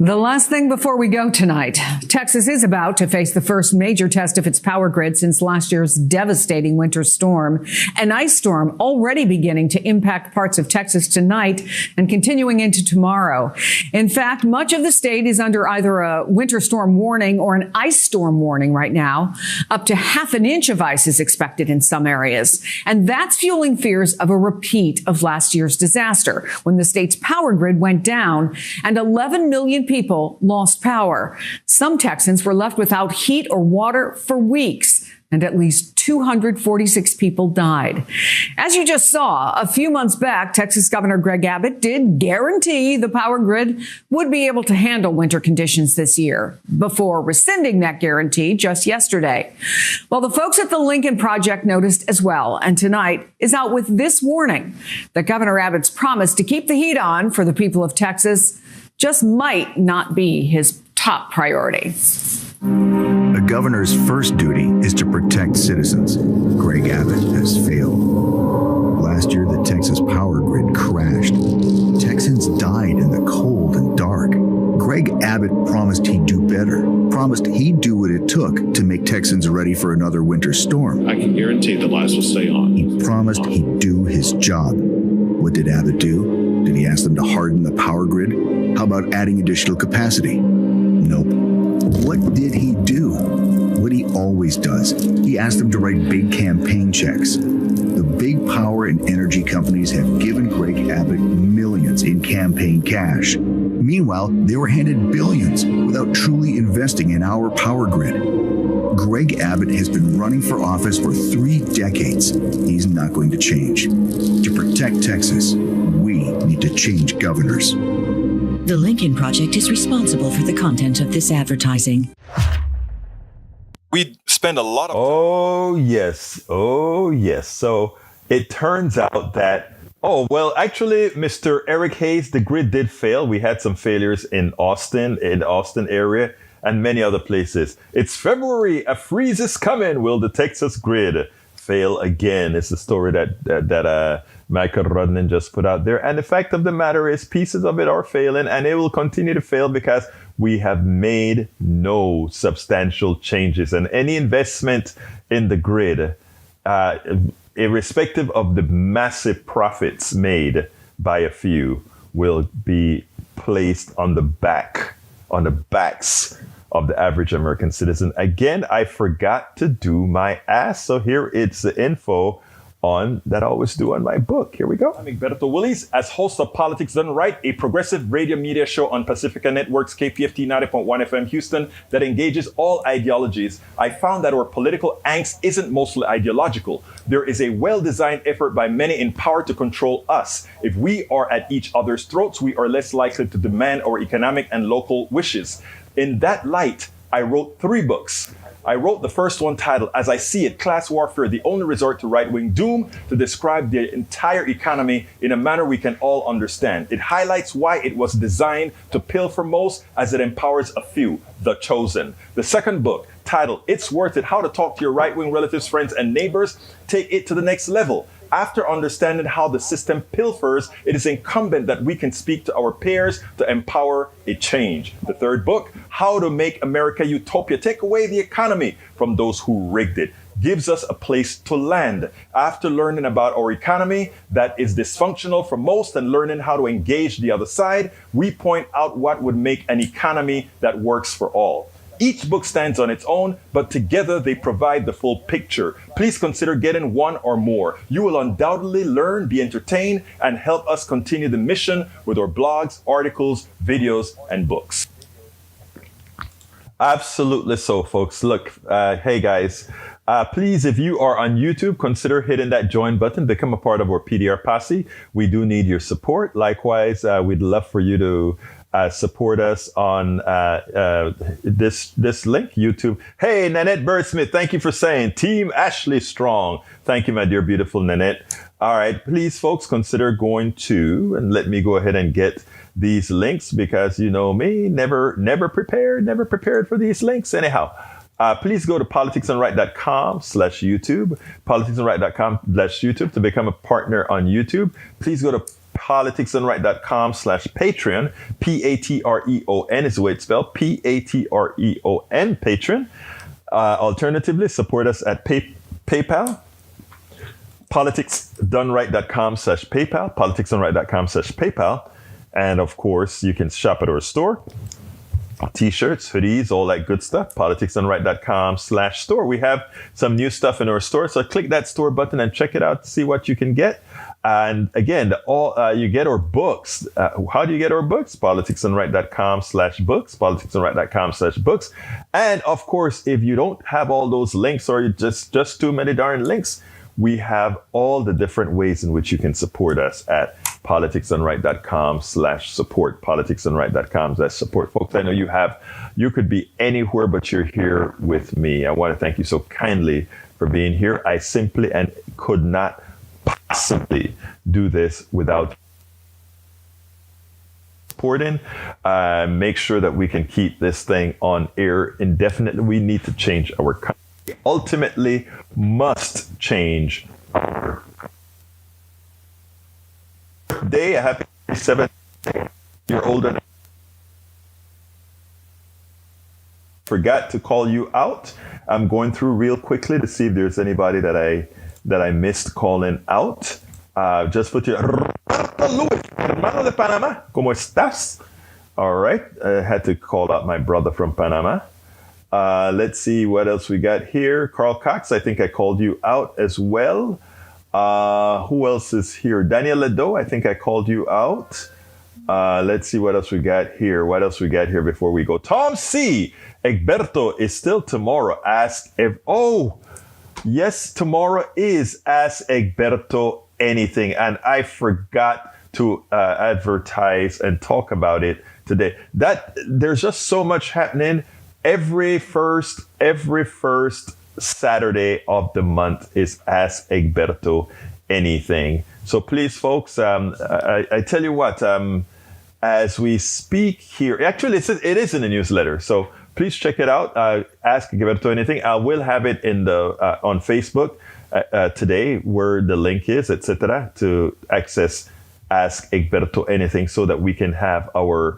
The last thing before we go tonight, Texas is about to face the first major test of its power grid since last year's devastating winter storm. An ice storm already beginning to impact parts of Texas tonight and continuing into tomorrow. In fact, much of the state is under either a winter storm warning or an ice storm warning right now. Up to half an inch of ice is expected in some areas. And that's fueling fears of a repeat of last year's disaster when the state's power grid went down and 11 million people lost power. Some Texans were left without heat or water for weeks, and at least 246 people died. As you just saw, a few months back, Texas Governor Greg Abbott did guarantee the power grid would be able to handle winter conditions this year, before rescinding that guarantee just yesterday. Well, the folks at the Lincoln Project noticed as well, and tonight is out with this warning that Governor Abbott's promise to keep the heat on for the people of Texas just might not be his top priority. A governor's first duty is to protect citizens. Greg Abbott has failed. Last year, the Texas power grid crashed. Texans died in the cold and dark. Greg Abbott promised he'd do better, promised he'd do what it took to make Texans ready for another winter storm. I can guarantee the lights will stay on. He promised he'd do his job. What did Abbott do? Did he ask them to harden the power grid? How about adding additional capacity? Nope. What did he do? What he always does. He asked them to write big campaign checks. The big power and energy companies have given Greg Abbott millions in campaign cash. Meanwhile, they were handed billions without truly investing in our power grid. Greg Abbott has been running for office for 3 decades. He's not going to change. To protect Texas, we need to change governors. The Lincoln Project is responsible for the content of this advertising. We spend a lot of time. Oh, yes. Oh, yes. So it turns out that, actually, Mr. Eric Hayes, the grid did fail. We had some failures in Austin area, and many other places. It's February. A freeze is coming. Will the Texas grid fail again? It's the story that Michael Rodnan just put out there. And the fact of the matter is pieces of it are failing, and it will continue to fail because we have made no substantial changes. And any investment in the grid, irrespective of the massive profits made by a few, will be placed on the backs of the average American citizen. Again, I forgot to do my ask. So here it's the info on that I always do on my book. Here we go. I'm Egberto Willies, as host of Politics Done Right, a progressive radio media show on Pacifica Network's KPFT 90.1 FM Houston that engages all ideologies. I found that our political angst isn't mostly ideological. There is a well-designed effort by many in power to control us. If we are at each other's throats, we are less likely to demand our economic and local wishes. In that light, I wrote 3 books. I wrote the first one titled, As I See It, Class Warfare, the Only Resort to Right-Wing Doom, to describe the entire economy in a manner we can all understand. It highlights why it was designed to pilfer most as it empowers a few, the chosen. The second book, titled, It's Worth It, How to Talk to Your Right-Wing Relatives, Friends, and Neighbors, take it to the next level. After understanding how the system pilfers, it is incumbent that we can speak to our peers to empower a change. The third book, How to Make America Utopia, Take Away the Economy from Those Who Rigged It, gives us a place to land. After learning about our economy that is dysfunctional for most and learning how to engage the other side, we point out what would make an economy that works for all. Each book stands on its own, but together they provide the full picture. Please consider getting one or more. You will undoubtedly learn, be entertained, and help us continue the mission with our blogs, articles, videos, and books. Absolutely so, folks. Look, hey guys, please, if you are on YouTube, consider hitting that join button, become a part of our PDR posse. We do need your support. Likewise, we'd love for you to support us on this link, YouTube. Hey, Nanette Birdsmith, thank you for saying Team Ashley Strong. Thank you, my dear, beautiful Nanette. All right, please, folks, consider going to, and let me go ahead and get these links because you know me, never prepared for these links. Anyhow, please go to politicsandright.com/YouTube, politicsandright.com/YouTube to become a partner on YouTube. Please go to politicsandright.com/Patreon, Patreon is the way it's spelled, Patreon, Patreon. Alternatively, support us at PayPal, politicsdoneright.com/PayPal, politicsdoneright.com/PayPal. And of course, you can shop at our store. T-shirts, hoodies, all that good stuff. politicsdoneright.com/store. We have some new stuff in our store. So click that store button and check it out to see what you can get. And again, you get our books. How do you get our books? politicsdoneright.com/books, politicsdoneright.com/books. And of course, if you don't have all those links or just too many darn links, we have all the different ways in which you can support us at politicsdoneright.com/support, politicsdoneright.com/support. Folks, I know you could be anywhere, but you're here with me. I want to thank you so kindly for being here. I simply and could not possibly do this without supporting. Make sure that we can keep this thing on air indefinitely. We need to change our country. Ultimately must change our day. A happy 7-year-old. Forgot to call you out. I'm going through real quickly to see if there's anybody that I missed calling out. Just put your Luis, hermano de Panama, ¿cómo estás? All right, I had to call out my brother from Panama. Let's see what else we got here. Carl Cox, I think I called you out as well. Who else is here? Daniel Ledo, I think I called you out. Let's see what else we got here. What else we got here before we go? Tom C. Egberto is still tomorrow. Yes, tomorrow is Ask Egberto Anything. And I forgot to advertise and talk about it today. There's just so much happening. Every first Saturday of the month is Ask Egberto Anything. So please, folks, I tell you what, as we speak here, actually it is in the newsletter. So please check it out. Ask Egberto Anything. I will have it in the on Facebook today, where the link is, etc., to access Ask Egberto Anything, so that we can have our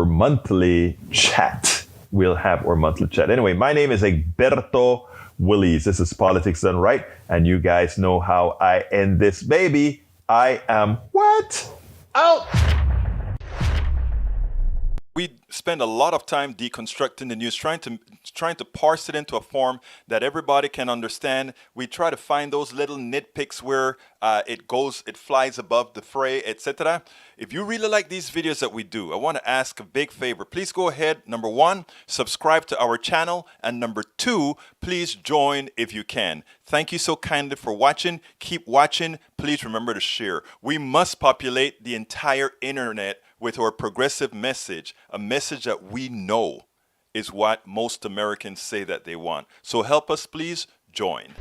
monthly chat. We'll have our monthly chat. Anyway, my name is Egberto Willies. This is Politics Done Right. And you guys know how I end this baby. I am what? Out! We spend a lot of time deconstructing the news, trying to parse it into a form that everybody can understand. We try to find those little nitpicks where it flies above the fray, etc. If you really like these videos that we do, I want to ask a big favor. Please go ahead. Number 1, subscribe to our channel. And number 2, please join if you can. Thank you so kindly for watching. Keep watching. Please remember to share. We must populate the entire internet with our progressive message, a message that we know is what most Americans say that they want. So help us, please join.